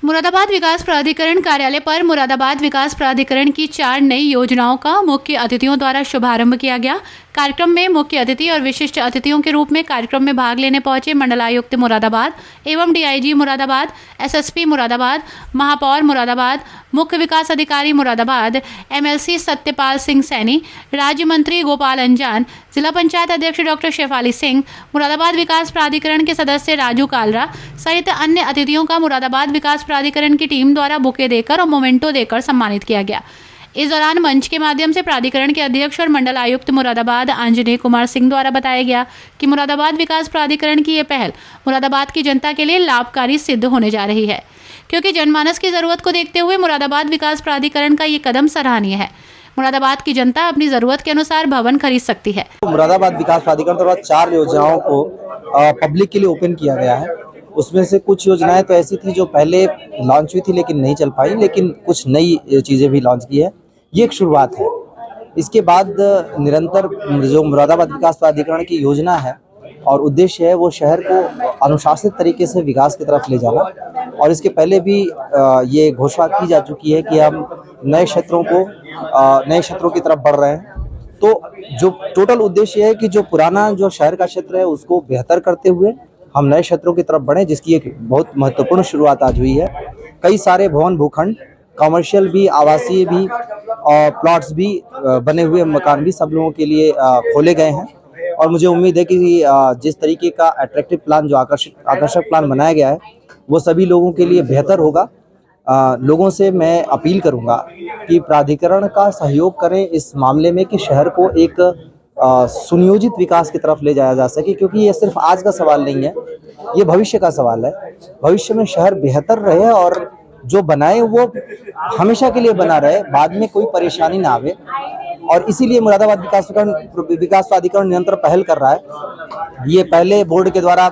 मुरादाबाद विकास प्राधिकरण कार्यालय पर मुरादाबाद विकास प्राधिकरण की 4 नई योजनाओं का मुख्य अतिथियों द्वारा शुभारंभ किया गया। कार्यक्रम में मुख्य अतिथि और विशिष्ट अतिथियों के रूप में कार्यक्रम में भाग लेने पहुंचे मंडलायुक्त मुरादाबाद एवं डीआईजी मुरादाबाद, एसएसपी मुरादाबाद, महापौर मुरादाबाद, मुख्य विकास अधिकारी मुरादाबाद, एमएलसी सत्यपाल सिंह सैनी, राज्य मंत्री गोपाल अंजान, जिला पंचायत अध्यक्ष डॉक्टर शेफाली सिंह, मुरादाबाद विकास प्राधिकरण के सदस्य राजू कालरा सहित अन्य अतिथियों का मुरादाबाद विकास प्राधिकरण की टीम द्वारा बुके देकर और मोमेंटो देकर सम्मानित किया गया। इस दौरान मंच के माध्यम से प्राधिकरण के अध्यक्ष और मंडल आयुक्त मुरादाबाद आंजनेय कुमार सिंह द्वारा बताया गया कि मुरादाबाद विकास प्राधिकरण की ये पहल मुरादाबाद की जनता के लिए लाभकारी सिद्ध होने जा रही है, क्योंकि जनमानस की जरूरत को देखते हुए मुरादाबाद विकास प्राधिकरण का ये कदम सराहनीय है। मुरादाबाद की जनता अपनी जरूरत के अनुसार भवन खरीद सकती है। मुरादाबाद विकास प्राधिकरण द्वारा 4 योजनाओं को पब्लिक के लिए ओपन किया गया है। उसमें से कुछ योजनाएं तो ऐसी थी जो पहले लॉन्च हुई थी लेकिन नहीं चल पाई, लेकिन कुछ नई चीज़ें भी लॉन्च की है। ये एक शुरुआत है। इसके बाद निरंतर जो मुरादाबाद विकास प्राधिकरण की योजना है और उद्देश्य है वो शहर को अनुशासित तरीके से विकास की तरफ ले जाना। और इसके पहले भी ये घोषणा की जा चुकी है कि हम नए क्षेत्रों की तरफ बढ़ रहे हैं। तो जो टोटल उद्देश्य है कि जो पुराना जो शहर का क्षेत्र है उसको बेहतर करते हुए हम नए क्षेत्रों की तरफ बढ़ें, जिसकी एक बहुत महत्वपूर्ण शुरुआत आज हुई है। कई सारे भवन भूखंड, कमर्शियल भी, आवासीय भी और प्लॉट्स भी, बने हुए मकान भी सब लोगों के लिए खोले गए हैं। और मुझे उम्मीद है कि जिस तरीके का अट्रैक्टिव प्लान, जो आकर्षक प्लान बनाया गया है वो सभी लोगों के लिए बेहतर होगा। लोगों से मैं अपील करूंगा कि प्राधिकरण का सहयोग करें इस मामले में कि शहर को एक सुनियोजित विकास की तरफ ले जाया जा सके, क्योंकि ये सिर्फ आज का सवाल नहीं है, ये भविष्य का सवाल है। भविष्य में शहर बेहतर रहे और जो बनाए वो हमेशा के लिए बना रहे, बाद में कोई परेशानी ना आवे। और इसीलिए मुरादाबाद विकास प्राधिकरण निरंतर पहल कर रहा है। ये पहले बोर्ड के द्वारा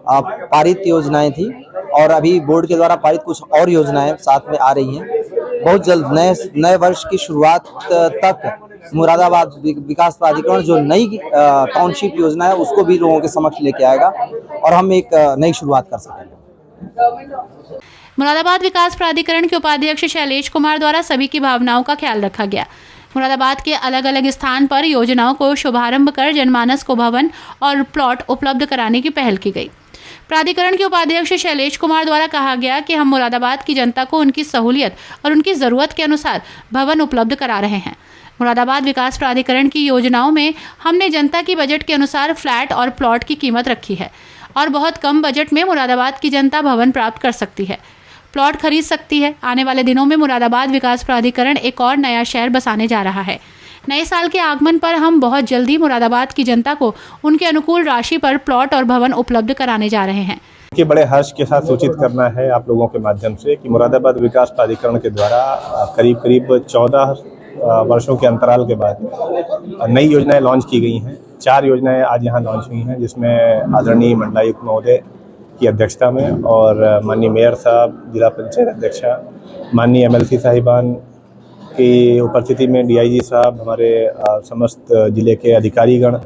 पारित योजनाएं थी और अभी बोर्ड के द्वारा पारित कुछ और योजनाएं साथ में आ रही हैं। बहुत जल्द नए वर्ष की शुरुआत तक मुरादाबाद विकास प्राधिकरण जो नई टाउनशिप योजना है उसको भी लोगों के समक्ष लेके आएगा और हम एक नई शुरुआत कर सकेंगे। मुरादाबाद विकास प्राधिकरण के उपाध्यक्ष शैलेश कुमार द्वारा सभी की भावनाओं का ख्याल रखा गया। मुरादाबाद के अलग अलग स्थान पर योजनाओं को शुभारंभ कर जनमानस को भवन और प्लॉट उपलब्ध कराने की पहल की गई। प्राधिकरण के उपाध्यक्ष शैलेश कुमार द्वारा कहा गया कि हम मुरादाबाद की जनता को उनकी सहूलियत और उनकी ज़रूरत के अनुसार भवन उपलब्ध करा रहे हैं। मुरादाबाद विकास प्राधिकरण की योजनाओं में हमने जनता की बजट के अनुसार फ्लैट और प्लॉट की कीमत रखी है और बहुत कम बजट में मुरादाबाद की जनता भवन प्राप्त कर सकती है, प्लॉट खरीद सकती है। आने वाले दिनों में मुरादाबाद विकास प्राधिकरण एक और नया शहर बसाने जा रहा है। नए साल के आगमन पर हम बहुत जल्दी मुरादाबाद की जनता को उनके अनुकूल राशि पर प्लॉट और भवन उपलब्ध कराने जा रहे हैं। कि बड़े हर्ष के साथ सूचित करना है आप लोगों के माध्यम से कि मुरादाबाद विकास प्राधिकरण के द्वारा करीब 14 वर्षों के अंतराल के बाद नई योजनाएं लॉन्च की गई हैं। 4 योजनाएं आज यहाँ लॉन्च हुई हैं, जिसमें आदरणीय मंडलायुक्त महोदय की अध्यक्षता में और माननीय मेयर साहब, जिला पंचायत अध्यक्षा, माननीय एमएलसी साहिबान की उपस्थिति में डीआईजी साहब, हमारे समस्त जिले के अधिकारीगण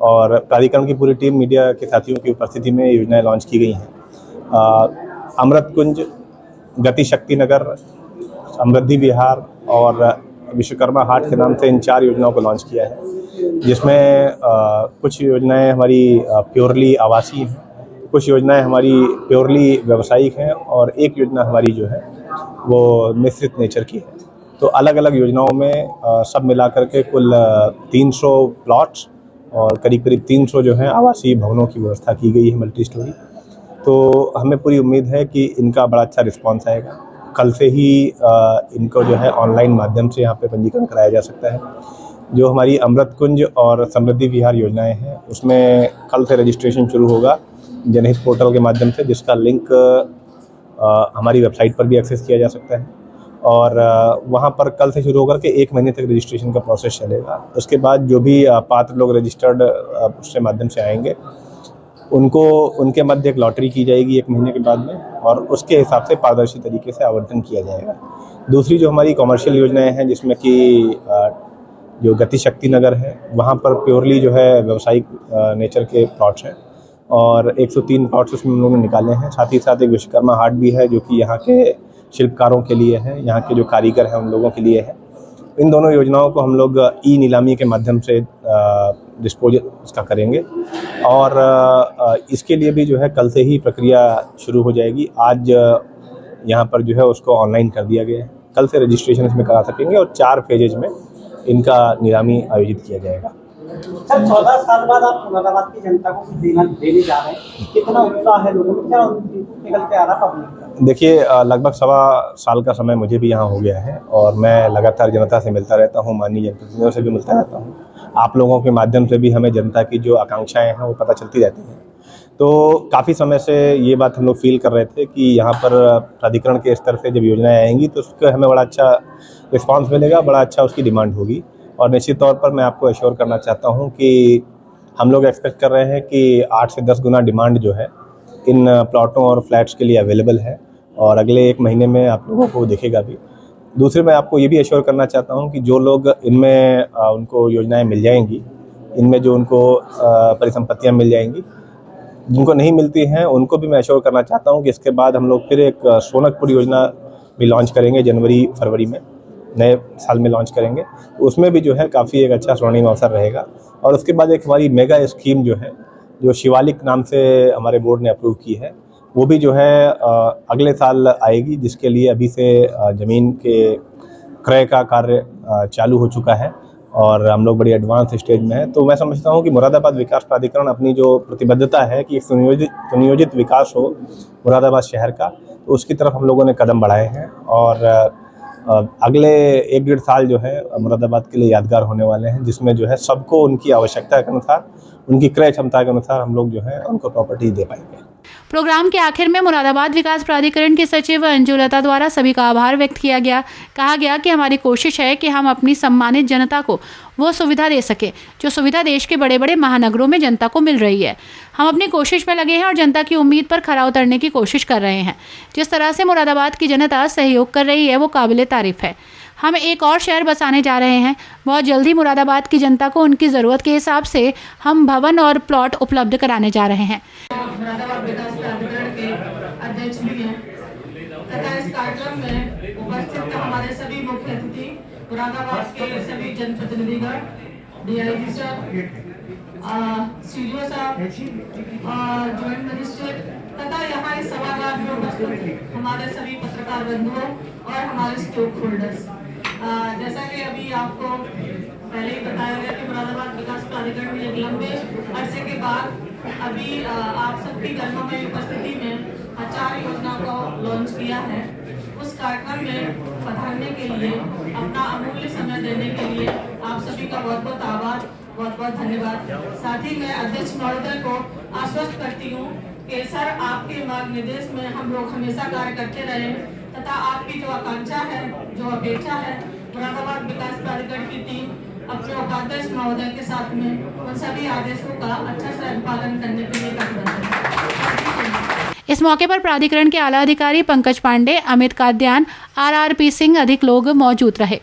और प्राधिकरण की पूरी टीम, मीडिया के साथियों की उपस्थिति में योजनाएं लॉन्च की गई हैं। अमृत कुंज, गति शक्ति नगर, समृद्धि विहार और विश्वकर्मा हाट के नाम से इन 4 योजनाओं को लॉन्च किया है, जिसमें कुछ योजनाएं हमारी प्योरली आवासीय हैं, कुछ योजनाएं हमारी प्योरली व्यावसायिक हैं और एक योजना हमारी जो है वो मिश्रित नेचर की है। तो अलग अलग योजनाओं में सब मिलाकर के कुल 300 प्लॉट्स और करीब 300 जो है आवासीय भवनों की व्यवस्था की गई है, मल्टी स्टोरी। तो हमें पूरी उम्मीद है कि इनका बड़ा अच्छा रिस्पांस आएगा। कल से ही इनको जो है ऑनलाइन माध्यम से यहाँ पे पंजीकरण कराया जा सकता है। जो हमारी अमृत कुंज और समृद्धि विहार योजनाएं हैं उसमें कल से रजिस्ट्रेशन शुरू होगा जनहित पोर्टल के माध्यम से, जिसका लिंक हमारी वेबसाइट पर भी एक्सेस किया जा सकता है। और वहाँ पर कल से शुरू होकर के 1 महीने तक रजिस्ट्रेशन का प्रोसेस चलेगा। उसके बाद जो भी पात्र लोग रजिस्टर्ड उसके माध्यम से आएंगे उनको उनके मध्य एक लॉटरी की जाएगी 1 महीने के बाद में, और उसके हिसाब से पारदर्शी तरीके से आवंटन किया जाएगा। दूसरी जो हमारी कॉमर्शियल योजनाएं हैं, जिसमें कि जो गति शक्ति नगर है, वहाँ पर प्योरली जो है व्यावसायिक नेचर के प्लॉट्स हैं और 103 प्लॉट्स उसमें हम लोगों ने निकाले हैं। साथ ही साथ एक विश्वकर्मा हाट भी है जो कि यहाँ के शिल्पकारों के लिए है, यहाँ के जो कारीगर हैं उन लोगों के लिए है। इन दोनों योजनाओं को हम लोग ई नीलामी के माध्यम से डिस्पोज इसका करेंगे और इसके लिए भी जो है कल से ही प्रक्रिया शुरू हो जाएगी। आज यहाँ पर जो है उसको ऑनलाइन कर दिया गया है, कल से रजिस्ट्रेशन इसमें करा सकेंगे और 4 फेजेज में इनका नीलामी आयोजित किया जाएगा। सर 14 साल बाद आप मुरादाबाद की जनता को कुछ देने जा रहे हैं, कितना उत्साह है लोगों में, क्या निकल के आ रहा पब्लिक? देखिए लगभग 1.25 साल का समय मुझे भी यहाँ हो गया है और मैं लगातार जनता से मिलता रहता हूँ, माननीय जनप्रतिनिधियों से भी मिलता रहता हूँ। आप लोगों के माध्यम से भी हमें जनता की जो आकांक्षाएं हैं वो पता चलती रहती हैं। तो काफ़ी समय से ये बात हम लोग फील कर रहे थे कि यहाँ पर प्राधिकरण के स्तर से जब योजनाएं आएंगी तो उसका हमें बड़ा अच्छा रिस्पांस मिलेगा, बड़ा अच्छा उसकी डिमांड होगी। और निश्चित तौर पर मैं आपको एश्योर करना चाहता हूँ कि हम लोग एक्सपेक्ट कर रहे हैं कि 8 से 10 गुना डिमांड जो है इन प्लॉटों और फ्लैट्स के लिए अवेलेबल है और अगले 1 महीने में आप लोगों को दिखेगा भी। दूसरे मैं आपको ये भी एश्योर करना चाहता हूँ कि जो लोग इनमें उनको योजनाएं मिल जाएंगी, इनमें जो उनको परिसंपत्तियाँ मिल जाएंगी, जिनको नहीं मिलती हैं उनको भी मैं एश्योर करना चाहता हूँ कि इसके बाद हम लोग फिर एक सोनकपुर योजना भी लॉन्च करेंगे, जनवरी-फरवरी में नए साल में लॉन्च करेंगे। तो उसमें भी जो है काफ़ी एक अच्छा स्वर्णिम अवसर रहेगा। और उसके बाद एक हमारी मेगा स्कीम जो है, जो शिवालिक नाम से हमारे बोर्ड ने अप्रूव की है, वो भी जो है अगले साल आएगी, जिसके लिए अभी से ज़मीन के क्रय का कार्य चालू हो चुका है और हम लोग बड़ी एडवांस स्टेज में हैं। तो मैं समझता हूँ कि मुरादाबाद विकास प्राधिकरण अपनी जो प्रतिबद्धता है कि एक सुनियोजित विकास हो मुरादाबाद शहर का, तो उसकी तरफ हम लोगों ने कदम बढ़ाए हैं और अगले 1-1.5 साल जो है मुरादाबाद के लिए यादगार होने वाले हैं, जिसमें जो है सबको उनकी आवश्यकता के अनुसार, उनकी क्रय क्षमता के अनुसार हम लोग जो है उनको प्रॉपर्टी दे पाएंगे। प्रोग्राम के आखिर में मुरादाबाद विकास प्राधिकरण के सचिव अंजुलता द्वारा सभी का आभार व्यक्त किया गया। कहा गया कि हमारी कोशिश है कि हम अपनी सम्मानित जनता को वो सुविधा दे सके जो सुविधा देश के बड़े बड़े महानगरों में जनता को मिल रही है। हम अपनी कोशिश में लगे हैं और जनता की उम्मीद पर खरा उतरने की कोशिश कर रहे हैं। जिस तरह से मुरादाबाद की जनता सहयोग कर रही है वो काबिले तारीफ है। हम एक और शहर बसाने जा रहे हैं। बहुत जल्दी मुरादाबाद की जनता को उनकी ज़रूरत के हिसाब से हम भवन और प्लॉट उपलब्ध कराने जा रहे हैं। मुरादाबाद विकास प्राधिकरण के अध्यक्ष भी हैं तथा इस कार्यक्रम में उपस्थित हमारे सभी मुख्य अतिथि, मुरादाबाद के सभी जनप्रतिनिधिगण, डीआईजी साहब, सीडीओ साहब, ज्वाइंट मजिस्ट्रेट तथा यहाँ इस सभागार में उपस्थित हमारे सभी पत्रकार बंधुओं और हमारे स्टेक होल्डर्स। जैसा कि अभी आपको पहले ही बताया गया कि मुरादाबाद विकास प्राधिकरण ने एक लंबे अरसे के बाद अभी आप सबकी गर्ममय उपस्थिति में 4 योजनाओं को लॉन्च किया है। उस कार्यक्रम में पधारने के लिए, अपना अमूल्य समय देने के लिए आप सभी का बहुत बहुत आभार, बहुत बहुत धन्यवाद। साथ ही मैं अध्यक्ष महोदय को आश्वस्त करती हूँ कि सर आपके मार्गनिर्देश में हम लोग हमेशा कार्य करते रहे तथा आपकी जो आकांक्षा है, जो अपेक्षा है, मुरादाबाद विकास प्राधिकरण की टीम अपने उपाध्यक्ष महोदय के साथ में उन सभी आदेशों का अच्छा से अनुपालन करने के लिए कटिबद्ध है। इस मौके पर प्राधिकरण के आला अधिकारी पंकज पांडे, अमित काद्यान, RRP सिंह अधिक लोग मौजूद रहे।